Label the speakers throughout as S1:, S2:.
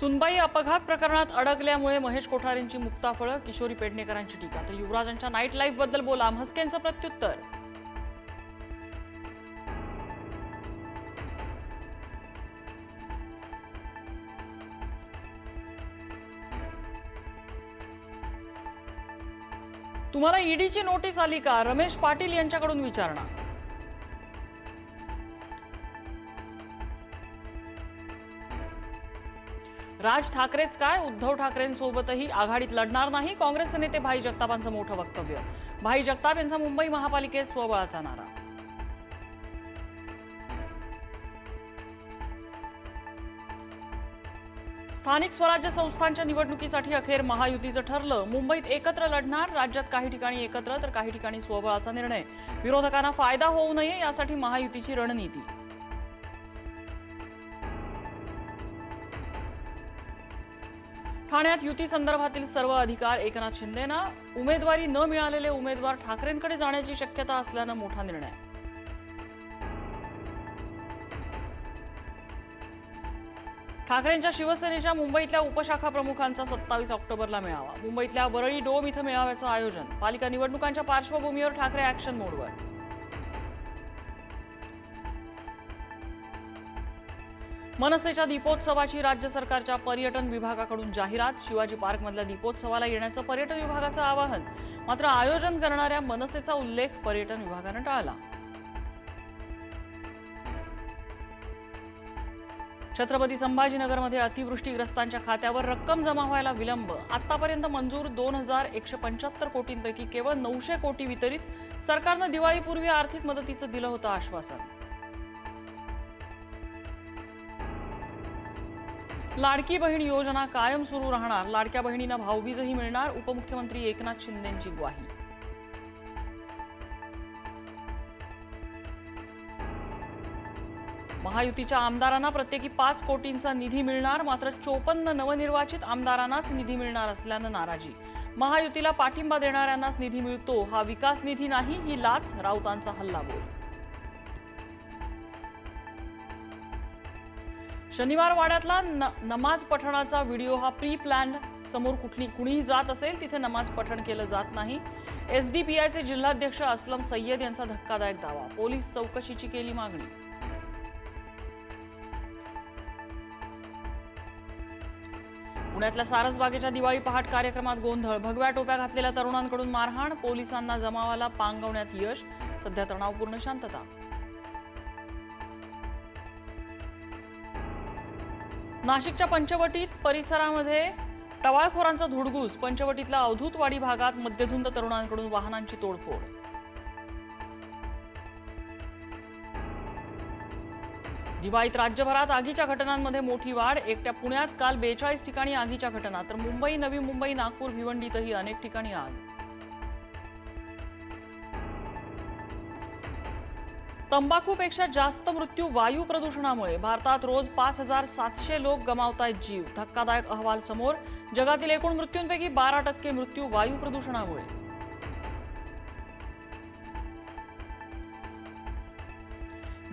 S1: सुनबाई अपघात प्रकरणात अडकल्यामुळे महेश कोठारेंची मुक्ताफळं, किशोरी पेडणेकरांची टीका. तर युवराजांच्या नाईट लाईफ बद्दल बोला, म्हस्केंचं प्रत्युत्तर. तुम्हाला ईडीची नोटीस आली का? रमेश पाटील यांच्याकडून विचारणा. राज ठाकरेच काय, उद्धव ठाकरेंसोबतही आघाडीत लढणार नाही, काँग्रेसचे नेते भाई जगतापांचं मोठं वक्तव्य. भाई जगताप यांचा मुंबई महापालिकेत स्वबळाचा नारा. स्थानिक स्वराज्य संस्थांच्या निवडणुकीसाठी अखेर महायुतीचं ठरलं. मुंबईत एकत्र लढणार, राज्यात काही ठिकाणी एकत्र तर काही ठिकाणी स्वबळाचा निर्णय. विरोधकांना फायदा होऊ नये यासाठी महायुतीची रणनीती. ठाण्यात युती संदर्भातील सर्व अधिकार एकनाथ शिंदेंना. उमेदवारी न मिळालेले उमेदवार ठाकरेंकडे जाण्याची शक्यता असल्यानं मोठा निर्णय. ठाकरेंच्या शिवसेनेच्या मुंबईतल्या उपशाखा प्रमुखांचा 27 ऑक्टोबरला मेळावा. मुंबईतल्या वरळी डोम इथं मेळाव्याचं आयोजन. पालिका निवडणुकांच्या पार्श्वभूमीवर ठाकरे ॲक्शन मोडवर. मनसेच्या दीपोत्सवाची राज्य सरकारच्या पर्यटन विभागाकडून जाहिरात. शिवाजी पार्कमधल्या दीपोत्सवाला येण्याचं पर्यटन विभागाचं आवाहन. मात्र आयोजन करणाऱ्या मनसेचा उल्लेख पर्यटन विभागानं टाळला. छत्रपती संभाजीनगरमध्ये अतिवृष्टीग्रस्तांच्या खात्यावर रक्कम जमा व्हायला विलंब. आतापर्यंत मंजूर 2175 कोटींपैकी केवळ 900 कोटी वितरित. सरकारनं दिवाळीपूर्वी आर्थिक मदतीचं दिलं होतं आश्वासन. लाडकी बहीण योजना कायम सुरू राहणार. लाडक्या बहिणींना भाऊबीजही मिळणार. उपमुख्यमंत्री एकनाथ शिंदेंची ग्वाही. महायुतीच्या आमदारांना प्रत्येकी 5 कोटींचा निधी मिळणार. मात्र 54 नवनिर्वाचित आमदारांनाच निधी मिळणार असल्यानं नाराजी. महायुतीला पाठिंबा देणाऱ्यांनाच निधी मिळतो, हा विकास निधी नाही, ही लाच. राऊतांचा हल्लाबोल. शनिवार वाड्यातला नमाज पठणाचा व्हिडिओ हा प्री प्लॅन्ड. समोर कुणीही जात असेल तिथे नमाज पठण केलं जात नाही. एसडीपीआयचे जिल्हाध्यक्ष असलम सय्यद यांचा धक्कादायक दावा. पोलीस चौकशीची केली मागणी. पुण्यातल्या सारसबागेच्या दिवाळी पहाट कार्यक्रमात गोंधळ. भगव्या टोप्या घातलेल्या तरुणांकडून मारहाण. पोलिसांना जमावाला पांगवण्यात यश. सध्या तणावपूर्ण शांतता. नाशिकच्या पंचवटीत परिसरामध्ये टवाळखोरांचा धुडगूस. पंचवटीतल्या अवधूतवाडी भागात मध्यधुंद तरुणांकडून वाहनांची तोडफोड. दिवाळीत राज्यभरात आगीच्या घटनांमध्ये मोठी वाढ. एकट्या पुण्यात काल 42 ठिकाणी आगीच्या घटना. तर मुंबई, नवी मुंबई, नागपूर, भिवंडीतही अनेक ठिकाणी आग. तंबाखूपेक्षा जास्त मृत्यू वायू प्रदूषणामुळे. भारतात रोज 5700 लोक गमावतायत जीव. धक्कादायक अहवाल समोर. जगातील एकूण मृत्यूंपैकी 12% मृत्यू वायू प्रदूषणामुळे.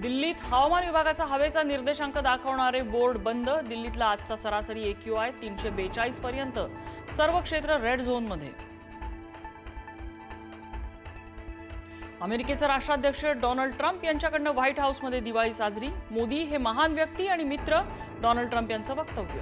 S1: दिल्लीत हवामान विभागाचा हवेचा निर्देशांक दाखवणारे बोर्ड बंद. दिल्लीतला आजचा सरासरी AQI 342 पर्यंत. सर्व क्षेत्र रेड झोनमध्ये. अमेरिकेचे राष्ट्राध्यक्ष डोनाल्ड ट्रम्प यांच्याकडनं व्हाईट हाऊसमध्ये दिवाळी साजरी. मोदी हे महान व्यक्ती आणि मित्र. डोनाल्ड ट्रम्प यांचं वक्तव्य.